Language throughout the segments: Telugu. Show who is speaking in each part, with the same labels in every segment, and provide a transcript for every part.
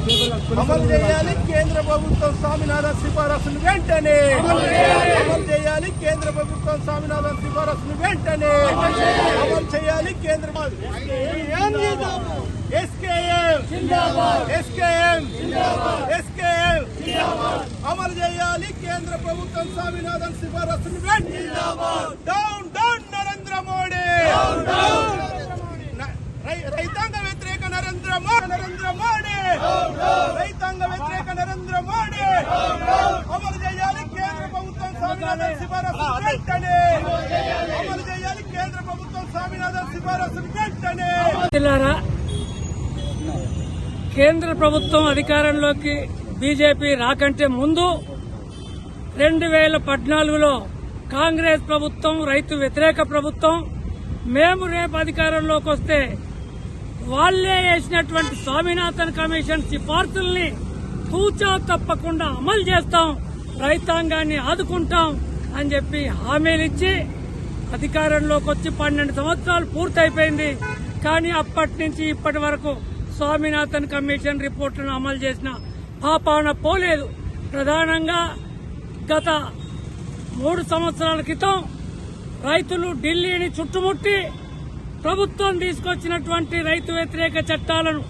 Speaker 1: అమలు చేయాలి కేంద్ర ప్రభుత్వం స్వామినాథన్ సిఫారసులు వెంటనే అమలు చేయాలి కేంద్ర ప్రభుత్వం స్వామినాథన్ సిఫారసులు వెంటనే అమలు చేయాలి కేంద్ర అమలు చేయాలి కేంద్ర ప్రభుత్వం స్వామినాథన్ సిఫారసులు వెంటనే డౌన్ డౌన్ నరేంద్ర మోడీ రైతాంగ వ్యతిరేక నరేంద్ర మోడీ రైతాంగ వ్యతిరేక నరేంద్ర మోడీ అమలు చేయాలి కేంద్ర ప్రభుత్వం స్వామినాథన్ సిఫారసులు వెంటనే అమలు చేయాలి కేంద్ర ప్రభుత్వం స్వామినాథన్ సిఫారసులు వెంటనే.
Speaker 2: కేంద్ర ప్రభుత్వం అధికారంలోకి బీజేపీ రాకంటే ముందు 2014లో కాంగ్రెస్ ప్రభుత్వం రైతు వ్యతిరేక ప్రభుత్వం మేము రేపు అధికారంలోకి వస్తే వాళ్లే వేసినటువంటి స్వామినాథన్ కమిషన్ సిఫార్సుల్ని తూచా తప్పకుండా అమలు చేస్తాం, రైతాంగాన్ని ఆదుకుంటాం అని చెప్పి హామీలిచ్చి అధికారంలోకి వచ్చి 12 సంవత్సరాలు పూర్తయిపోయింది. కానీ అప్పటి నుంచి ఇప్పటి వరకు స్వామినాథన్ కమిషన్ రిపోర్టును అమలు చేసిన పాపాన పోలేదు. ప్రధానంగా గత 3 సంవత్సరాల క్రితం రైతులు ఢిల్లీని చుట్టుముట్టి ప్రభుత్వం తీసుకొచ్చినటువంటి రైతు వ్యతిరేక చట్టాలను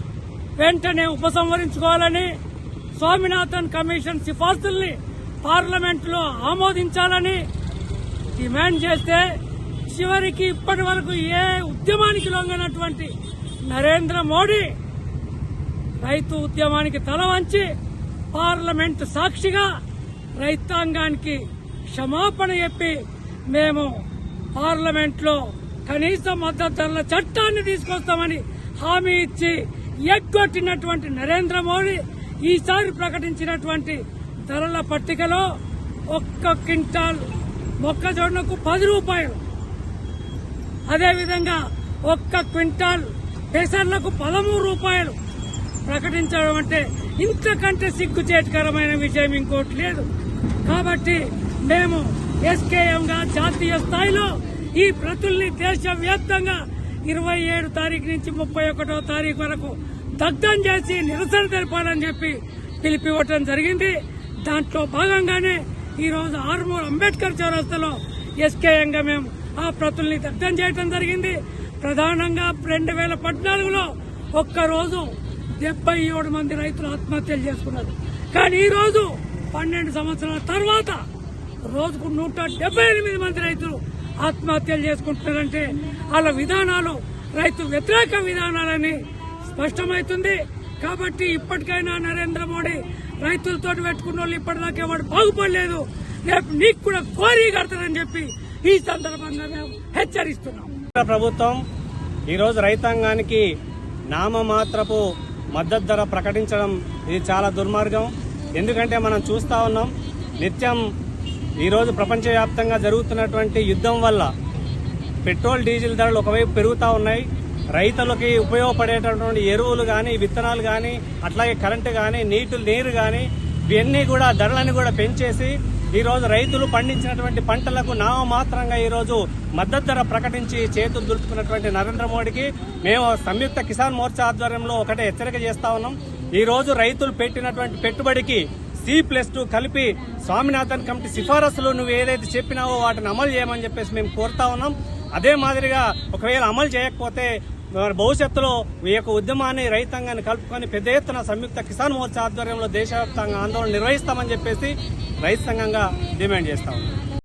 Speaker 2: వెంటనే ఉపసంహరించుకోవాలని, స్వామినాథన్ కమిషన్ సిఫార్సుల్ని పార్లమెంటులో ఆమోదించాలని డిమాండ్ చేస్తే చివరికి ఇప్పటి వరకు ఏ ఉద్యమానికి లొంగనటువంటి నరేంద్ర మోడీ రైతు ఉద్యమానికి తల వంచి పార్లమెంటు సాక్షిగా రైతాంగానికి క్షమాపణ చెప్పి మేము పార్లమెంట్లో కనీస మద్దతు ధరల చట్టాన్ని తీసుకొస్తామని హామీ ఇచ్చి ఎగ్గొట్టినటువంటి నరేంద్ర మోడీ ఈసారి ప్రకటించినటువంటి ధరల పట్టికలో 1 క్వింటాల్ మొక్కజొన్నకు 10 రూపాయలు, అదేవిధంగా 1 క్వింటాల్ పెసర్లకు 13 రూపాయలు ప్రకటించడం అంటే ఇంతకంటే సిగ్గుచేటుకరమైన విషయం ఇంకోటి లేదు. కాబట్టి మేము ఎస్కేఎంగా జాతీయ స్థాయిలో ఈ ప్రతుల్ని దేశవ్యాప్తంగా 27 తారీఖు నుంచి 31వ తారీఖు వరకు దగ్ధం చేసి నిరసన తెలపాలని చెప్పి పిలిపివ్వటం జరిగింది. దాంట్లో భాగంగానే ఈ రోజు ఆర్మూర్ అంబేద్కర్ చౌరస్తాలో ఎస్కేఎంగా మేము ఆ ప్రతుల్ని దగ్ధం చేయడం జరిగింది. ప్రధానంగా 2014లో ఒక్కరోజు 77 మంది రైతులు ఆత్మహత్యలు చేసుకున్నారు. కానీ ఈ రోజు 12 సంవత్సరాల తర్వాత రోజుకు 178 మంది రైతులు ఆత్మహత్యలు చేసుకుంటున్నారంటే వాళ్ళ విధానాలు రైతు వ్యతిరేక విధానాలని స్పష్టమవుతుంది. కాబట్టి ఇప్పటికైనా నరేంద్ర మోడీ రైతులతో పెట్టుకున్న వాళ్ళు ఇప్పటిదాకా వాడు బాగుపడలేదు, రేపు నీకు కూడా కోరి కడతారని చెప్పి ఈ సందర్భంగా మేము హెచ్చరిస్తున్నాం.
Speaker 3: ప్రభుత్వం ఈరోజు రైతాంగానికి నామమాత్రపు మద్దతు ధర ప్రకటించడం ఇది చాలా దుర్మార్గం. ఎందుకంటే మనం చూస్తా ఉన్నాం, నిత్యం ఈరోజు ప్రపంచవ్యాప్తంగా జరుగుతున్నటువంటి యుద్ధం వల్ల పెట్రోల్ డీజిల్ ధరలు ఒకవైపు పెరుగుతూ ఉన్నాయి. రైతులకి ఉపయోగపడేటటువంటి ఎరువులు కానీ, విత్తనాలు కానీ, అట్లాగే కరెంటు కానీ, నీరు కానీ ఇవన్నీ కూడా ధరలను కూడా పెంచేసి ఈరోజు రైతులు పండించినటువంటి పంటలకు నామమాత్రంగా ఈరోజు మద్దతు ధర ప్రకటించి చేతులు దులుపుకున్నటువంటి నరేంద్ర మోడీకి మేము సంయుక్త కిసాన్ మోర్చా ఆధ్వర్యంలో ఒకటే హెచ్చరిక చేస్తా ఉన్నాం. ఈ రోజు రైతులు పెట్టినటువంటి పెట్టుబడికి C+2 కలిపి స్వామినాథన్ కమిటీ సిఫారసులు నువ్వు ఏదైతే చెప్పినావో వాటిని అమలు చేయమని చెప్పేసి మేము కోరుతా ఉన్నాం. అదే మాదిరిగా ఒకవేళ అమలు చేయకపోతే భవిష్యత్తులో ఈ యొక్క ఉద్యమాన్ని రైతాంగాన్ని కలుపుకొని పెద్ద ఎత్తున సంయుక్త కిసాన్ మోర్చా ఆధ్వర్యంలో దేశవ్యాప్తంగా ఆందోళన నిర్వహిస్తామని చెప్పేసి రైతు సంఘంగా డిమాండ్ చేస్తా ఉన్నాం.